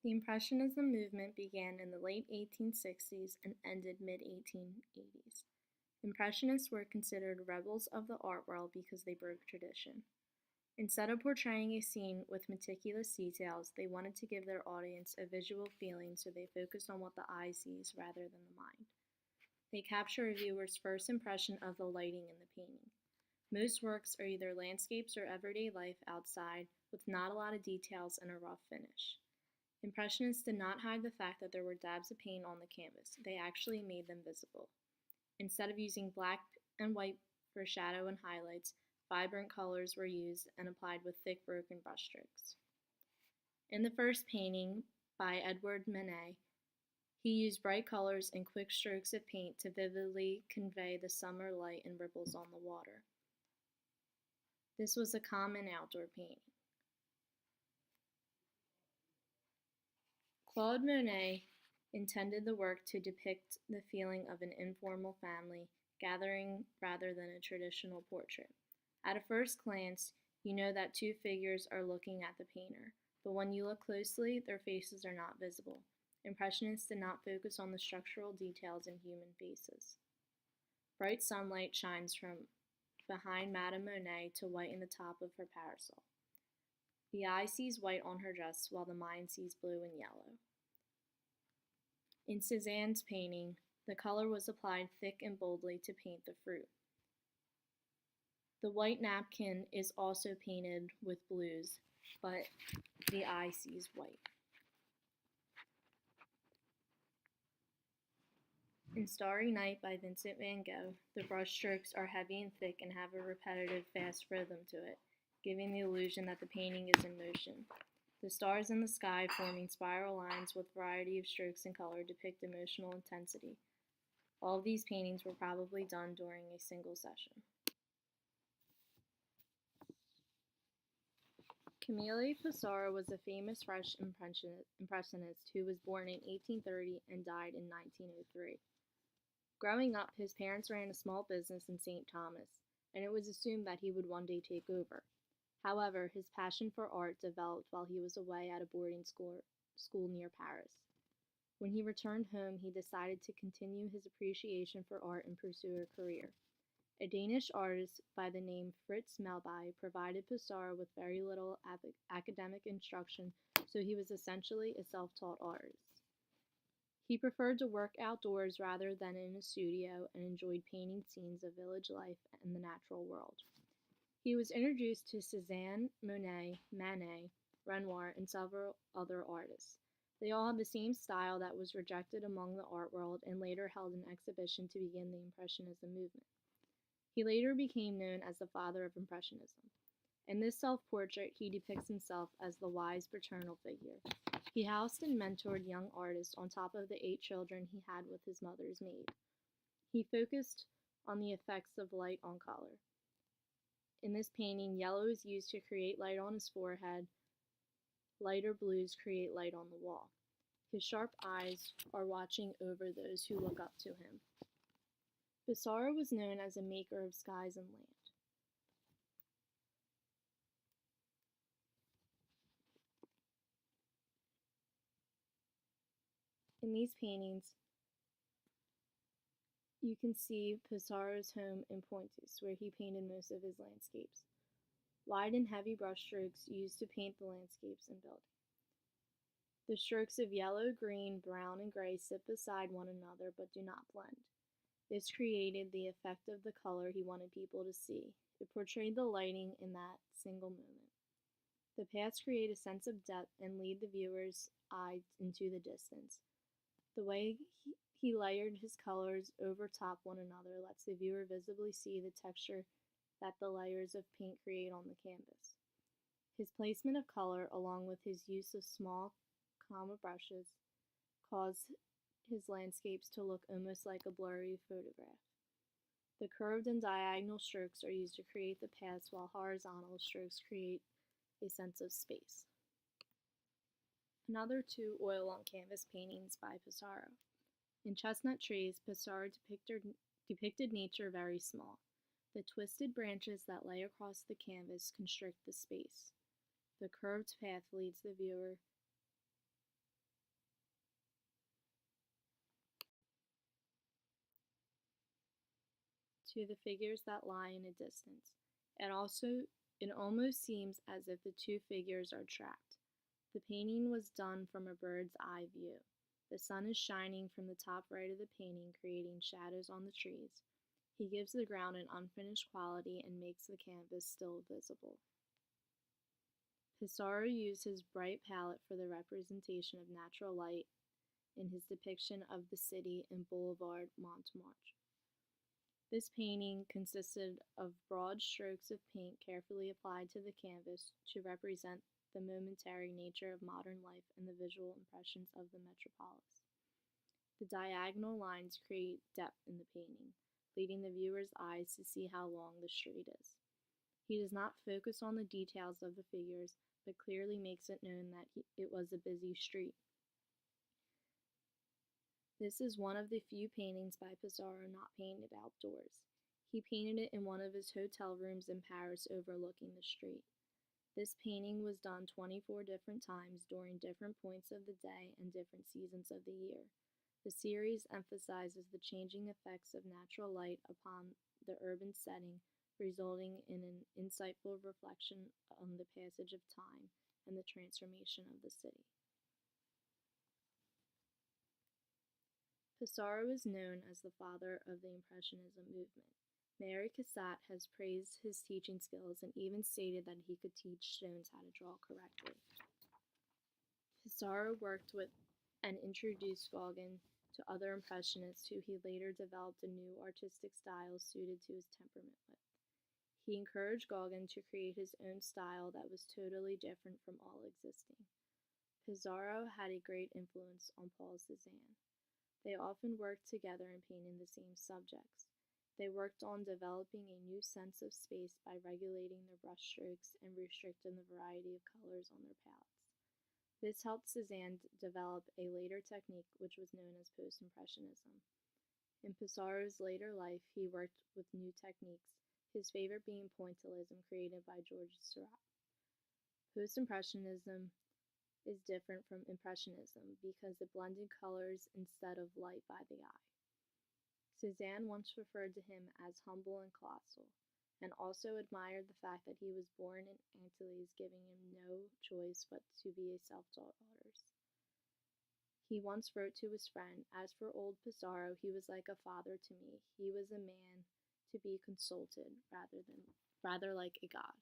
The Impressionism movement began in the late 1860s and ended mid-1880s. Impressionists were considered rebels of the art world because they broke tradition. Instead of portraying a scene with meticulous details, they wanted to give their audience a visual feeling, so they focused on what the eye sees rather than the mind. They capture a viewer's first impression of the lighting in the painting. Most works are either landscapes or everyday life outside, with not a lot of details and a rough finish. Impressionists did not hide the fact that there were dabs of paint on the canvas. They actually made them visible. Instead of using black and white for shadow and highlights, vibrant colors were used and applied with thick broken brushstrokes. In the first painting by Edward Manet, he used bright colors and quick strokes of paint to vividly convey the summer light and ripples on the water. This was a common outdoor painting. Claude Monet intended the work to depict the feeling of an informal family gathering rather than a traditional portrait. At a first glance, you know that two figures are looking at the painter, but when you look closely, their faces are not visible. Impressionists did not focus on the structural details in human faces. Bright sunlight shines from behind Madame Monet to whiten the top of her parasol. The eye sees white on her dress, while the mind sees blue and yellow. In Cézanne's painting, the color was applied thick and boldly to paint the fruit. The white napkin is also painted with blues, but the eye sees white. In Starry Night by Vincent van Gogh, the brushstrokes are heavy and thick and have a repetitive, fast rhythm to it, giving the illusion that the painting is in motion. The stars in the sky, forming spiral lines with variety of strokes and color, depict emotional intensity. All of these paintings were probably done during a single session. Camille Pissarro was a famous French impressionist who was born in 1830 and died in 1903. Growing up, his parents ran a small business in St. Thomas, and it was assumed that he would one day take over. However, his passion for art developed while he was away at a boarding school near Paris. When he returned home, he decided to continue his appreciation for art and pursue a career. A Danish artist by the name Fritz Melby provided Pissarro with very little academic instruction, so he was essentially a self-taught artist. He preferred to work outdoors rather than in a studio and enjoyed painting scenes of village life and the natural world. He was introduced to Cézanne, Monet, Manet, Renoir, and several other artists. They all had the same style that was rejected among the art world and later held an exhibition to begin the Impressionism movement. He later became known as the father of Impressionism. In this self-portrait, he depicts himself as the wise paternal figure. He housed and mentored young artists on top of the 8 children he had with his mother's maid. He focused on the effects of light on color. In this painting, yellow is used to create light on his forehead. Lighter blues create light on the wall. His sharp eyes are watching over those who look up to him. Pissarro was known as a maker of skies and land. In these paintings, you can see Pissarro's home in Pointus, where he painted most of his landscapes. Wide and heavy brushstrokes used to paint the landscapes and buildings. The strokes of yellow, green, brown, and gray sit beside one another but do not blend. This created the effect of the color he wanted people to see. It portrayed the lighting in that single moment. The paths create a sense of depth and lead the viewer's eye into the distance. The way he layered his colors over top one another lets the viewer visibly see the texture that the layers of paint create on the canvas. His placement of color, along with his use of small, comma brushes, cause his landscapes to look almost like a blurry photograph. The curved and diagonal strokes are used to create the paths, while horizontal strokes create a sense of space. Another 2 oil-on-canvas paintings by Pissarro. In Chestnut Trees, Pissarro depicted nature very small. The twisted branches that lay across the canvas constrict the space. The curved path leads the viewer to the figures that lie in a distance. It almost seems as if the two figures are trapped. The painting was done from a bird's eye view. The sun is shining from the top right of the painting, creating shadows on the trees. He gives the ground an unfinished quality and makes the canvas still visible. Pissarro used his bright palette for the representation of natural light in his depiction of the city in Boulevard Montmartre. This painting consisted of broad strokes of paint carefully applied to the canvas to represent the momentary nature of modern life and the visual impressions of the metropolis. The diagonal lines create depth in the painting, leading the viewer's eyes to see how long the street is. He does not focus on the details of the figures, but clearly makes it known that it was a busy street. This is one of the few paintings by Pissarro not painted outdoors. He painted it in one of his hotel rooms in Paris overlooking the street. This painting was done 24 different times during different points of the day and different seasons of the year. The series emphasizes the changing effects of natural light upon the urban setting, resulting in an insightful reflection on the passage of time and the transformation of the city. Pissarro is known as the father of the Impressionism movement. Mary Cassatt has praised his teaching skills and even stated that he could teach stones how to draw correctly. Pissarro worked with and introduced Gauguin to other Impressionists who he later developed a new artistic style suited to his temperament with. He encouraged Gauguin to create his own style that was totally different from all existing. Pissarro had a great influence on Paul Cézanne. They often worked together in painting the same subjects. They worked on developing a new sense of space by regulating their brushstrokes and restricting the variety of colors on their palettes. This helped Cézanne develop a later technique which was known as post-impressionism. In Pissarro's later life, he worked with new techniques, his favorite being pointillism created by Georges Seurat. Post-impressionism is different from Impressionism because it blended colors instead of light by the eye. Cézanne once referred to him as humble and colossal, and also admired the fact that he was born in Antilles, giving him no choice but to be a self-taught artist. He once wrote to his friend, "As for old Pissarro, he was like a father to me. He was a man to be consulted rather like a god."